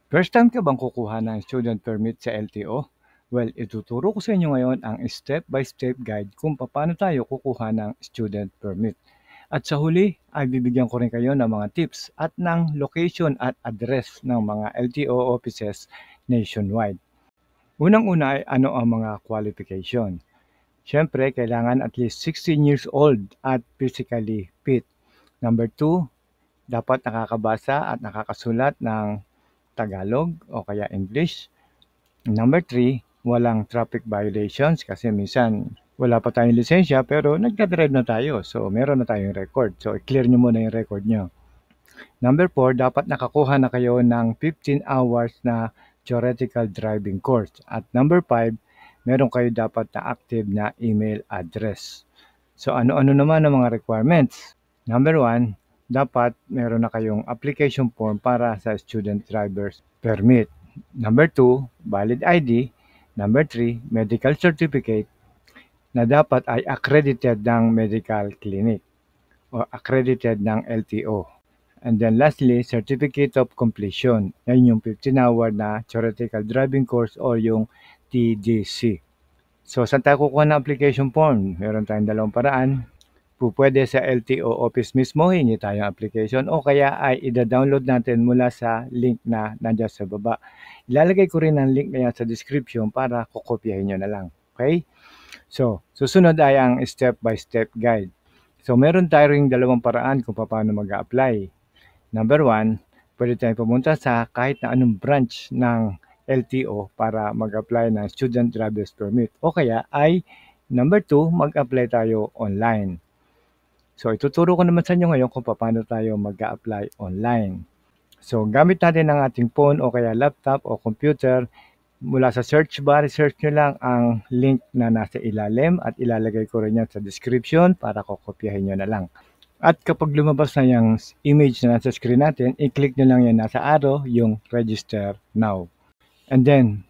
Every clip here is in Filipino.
First time ka bang kukuha ng student permit sa LTO? Well, ituturo ko sa inyo ngayon ang step-by-step guide kung paano tayo kukuha ng student permit. At sa huli, ay bibigyan ko rin kayo ng mga tips at ng location at address ng mga LTO offices nationwide. Unang-una ay ano ang mga qualification. Siyempre, kailangan at least 16 years old at physically fit. Number 2, dapat nakakabasa at nakakasulat ng Tagalog o kaya English. Number 3, walang traffic violations kasi minsan wala pa tayong lisensya pero nagdadrive na tayo. So, meron na tayong record. So, i-clear nyo muna yung record nyo. Number 4, dapat nakakuha na kayo ng 15 hours na theoretical driving course. At number 5, meron kayo dapat na active na email address. So, ano-ano naman ang mga requirements? Number 1, dapat meron na kayong application form para sa student driver's permit. Number 2, valid ID. Number 3, medical certificate na dapat ay accredited ng medical clinic o accredited ng LTO. And then lastly, certificate of completion. Yan yung 15-hour na theoretical driving course o yung TDC. So, saan tayo kukuha ng application form? Meron tayong dalawang paraan. Pwede sa LTO office mismo, hingi tayong application o kaya ay ida-download natin mula sa link na nandiyan sa baba. Ilalagay ko rin ang link na yan sa description para kukopyahin nyo na lang. Okay? So, susunod ay ang step-by-step guide. So, meron tayo ring dalawang paraan kung paano mag-apply. Number 1, pwede tayong pumunta sa kahit na anong branch ng LTO para mag-apply ng student driver's permit. O kaya ay number 2, mag-apply tayo online. So, ituturo ko naman sa inyo ngayon kung paano tayo mag-apply online. So, gamit natin ang ating phone o kaya laptop o computer. Mula sa search bar, search nyo lang ang link na nasa ilalim at ilalagay ko rin yan sa description para kokopyahin nyo na lang. At kapag lumabas na yung image na nasa screen natin, i-click nyo lang yan nasa arrow, yung register now. And then,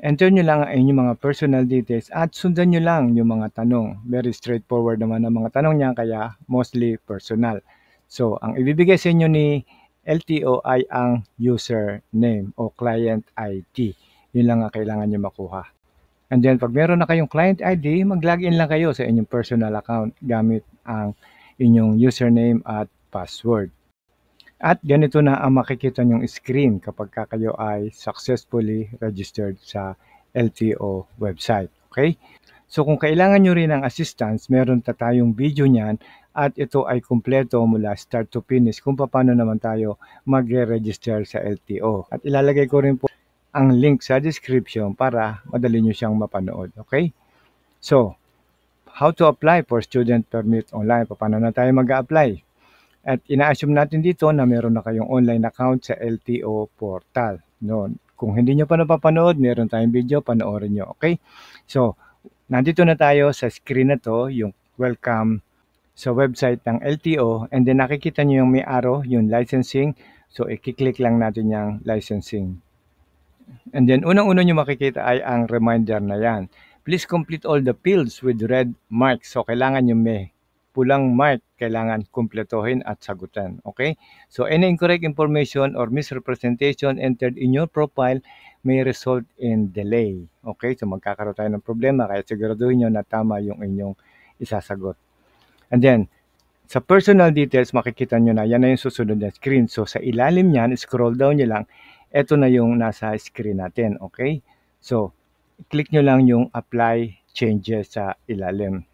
enter nyo lang ang inyong mga personal details at sundan nyo lang yung mga tanong. Very straightforward naman ang mga tanong niya, kaya mostly personal. So, ang ibibigay sa inyo ni LTO ay ang username o client ID. Yun lang ang kailangan nyo makuha. And then, pag meron na kayong client ID, mag-login lang kayo sa inyong personal account gamit ang inyong username at password. At ganito na ang makikita nyong screen kapag kayo ay successfully registered sa LTO website. Okay? So kung kailangan nyo rin ng assistance, meron tayong video niyan at ito ay kumpleto mula start to finish kung paano naman tayo magre-register sa LTO. At ilalagay ko rin po ang link sa description para madali nyo siyang mapanood. Okay? So, how to apply for student permit online? Paano na tayo mag-a-apply? At ina-assume natin dito na meron na kayong online account sa LTO portal. No, kung hindi nyo pa napapanood, meron tayong video, panoorin nyo. Okay? So, nandito na tayo sa screen na to, yung welcome sa website ng LTO. And then nakikita nyo yung may arrow, yung licensing. So, i-click lang natin yung licensing. And then, unang-una nyo makikita ay ang reminder na yan. Please complete all the fields with red marks. So, kailangan yung may pulang mark, kailangan kumpletohin at sagutan. Okay? So, any incorrect information or misrepresentation entered in your profile may result in delay. Okay? So, magkakaroon tayo ng problema, kaya siguraduhin nyo na tama yung inyong isasagot. And then, sa personal details, makikita nyo na yan na yung susunod na screen. So, sa ilalim niyan, scroll down nyo lang, ito na yung nasa screen natin. Okay? So, click nyo lang yung apply changes sa ilalim.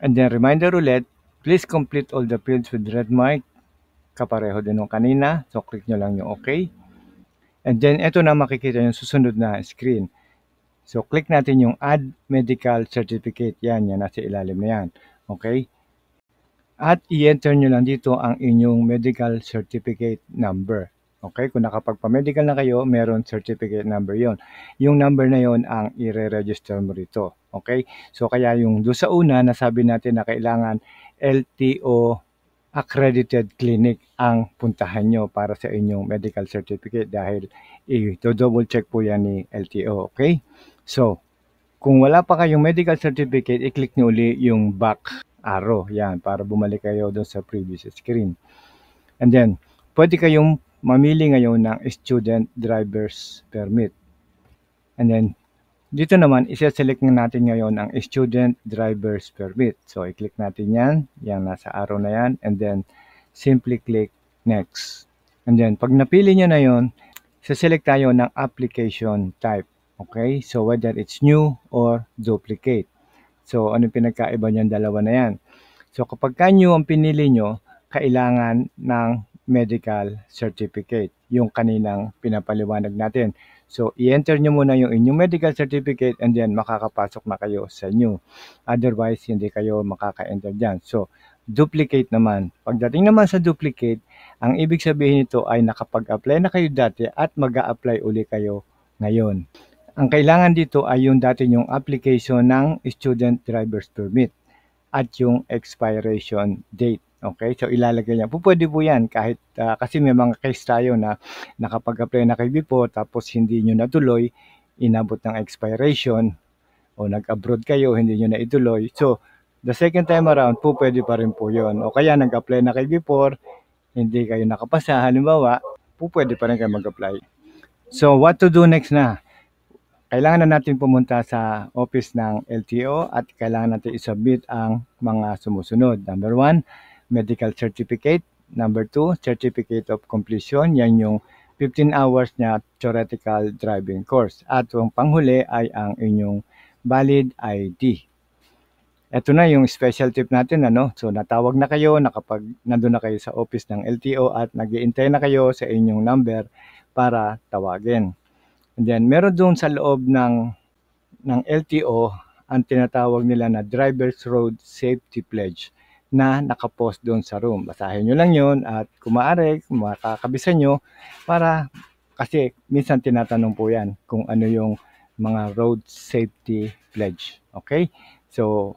And then reminder ulit, please complete all the fields with red mark. Kapareho din nung kanina. So click nyo lang yung okay. And then ito na makikita yung susunod na screen. So click natin yung add medical certificate. Yan nasa ilalim na yan. Okay? At i-enter nyo lang dito ang inyong medical certificate number. Okay, kung nakapagpa-medical na kayo, meron certificate number yon. Yung number na yon ang i-register mo rito. Okay, so kaya yung doon sa una, nasabi natin na kailangan LTO accredited clinic ang puntahan nyo para sa inyong medical certificate dahil i-double check po yan ni LTO. Okay, so kung wala pa kayong medical certificate, i-click nyo uli yung back arrow. Yan, para bumalik kayo doon sa previous screen. And then, pwede kayong mamili ngayon ng Student Driver's Permit. And then, dito naman, isa-select natin ngayon ang Student Driver's Permit. So, i-click natin yan, yung nasa arrow na yan, and then, simply click Next. And then, pag napili nyo na yon, select tayo ng application type. Okay? So, whether it's new or duplicate. So, ano pinagkaiba niyan dalawa na yan? So, kapag new ang pinili nyo, kailangan ng medical certificate, yung kaninang pinapaliwanag natin. So, i-enter nyo muna yung inyong medical certificate and then makakapasok na kayo sa new. Otherwise, hindi kayo makaka-enter dyan. So, duplicate naman. Pagdating naman sa duplicate, ang ibig sabihin nito ay nakapag-apply na kayo dati at mag-a-apply uli kayo ngayon. Ang kailangan dito ay yung dati yung application ng Student Driver's Permit at yung expiration date. Okay? So, ilalagay niya. Pwede po yan kahit kasi may mga case tayo na nakapag-apply na kayo before tapos hindi nyo natuloy, inabot ng expiration o nag-abroad kayo, hindi nyo na ituloy. So, the second time around, pwede pa rin po yun. O kaya nag-apply na kayo before, hindi kayo nakapasa, halimbawa, pwede pa rin kayo mag-apply. So, what to do next na? Kailangan na natin pumunta sa office ng LTO at kailangan natin isubmit ang mga sumusunod. Number 1, medical certificate. Number 2, certificate of completion. Yan yung 15 hours na theoretical driving course. At yung panghuli ay ang inyong valid ID. Ito na yung special tip natin. So natawag na kayo, nandun na kayo sa office ng LTO at nag-iintay na kayo sa inyong number para tawagin. And then, meron doon sa loob ng LTO ang tinatawag nila na Driver's Road Safety Pledge na nakapost doon sa room. Basahin nyo lang yon at kung maaari, makakabisa nyo para kasi minsan tinatanong po yan kung ano yung mga road safety pledge. Okay? So,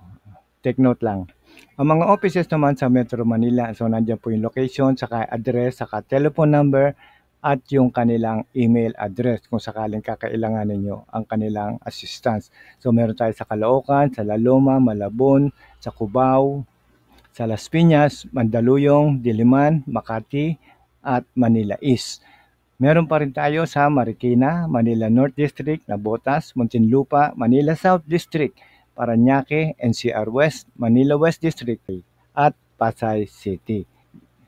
take note lang. Ang mga offices naman sa Metro Manila, so nandiyan po yung location, saka address, saka telephone number, at yung kanilang email address kung sakaling kakailangan ninyo ang kanilang assistance. So meron tayo sa Caloocan, sa La Loma, Malabon, sa Cubao, sa Las Piñas, Mandaluyong, Diliman, Makati, at Manila East. Meron pa rin tayo sa Marikina, Manila North District, Navotas, Muntinlupa, Manila South District, Parañaque, NCR West, Manila West District, at Pasay City.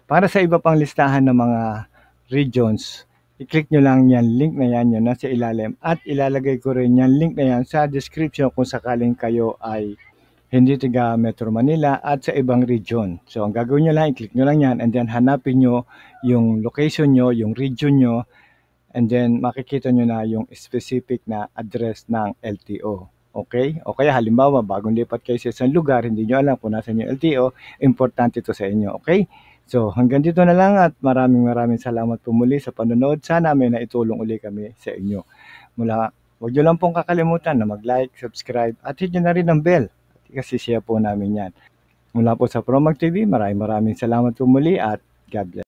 Para sa iba pang listahan ng mga regions, i-click nyo lang yan, link na yan, yun nasa ilalim. At ilalagay ko rin yan, link na yan sa description kung sakaling kayo ay hindi taga Metro Manila at sa ibang region. So, ang gagawin nyo lang, i-click nyo lang yan and then hanapin nyo yung location nyo, yung region nyo, and then makikita nyo na yung specific na address ng LTO. Okay? O kaya halimbawa, bagong lipat kayo sa isang lugar, hindi nyo alam kung nasan yung LTO, importante ito sa inyo. Okay? So, hanggang dito na lang at maraming salamat po muli sa panonood. Sana may naitulong uli kami sa inyo. Huwag nyo lang pong kakalimutan na mag-like, subscribe, at hit nyo na rin ang bell. Kasi share po namin yan. Mula po sa Promag TV, maraming salamat po muli at God bless.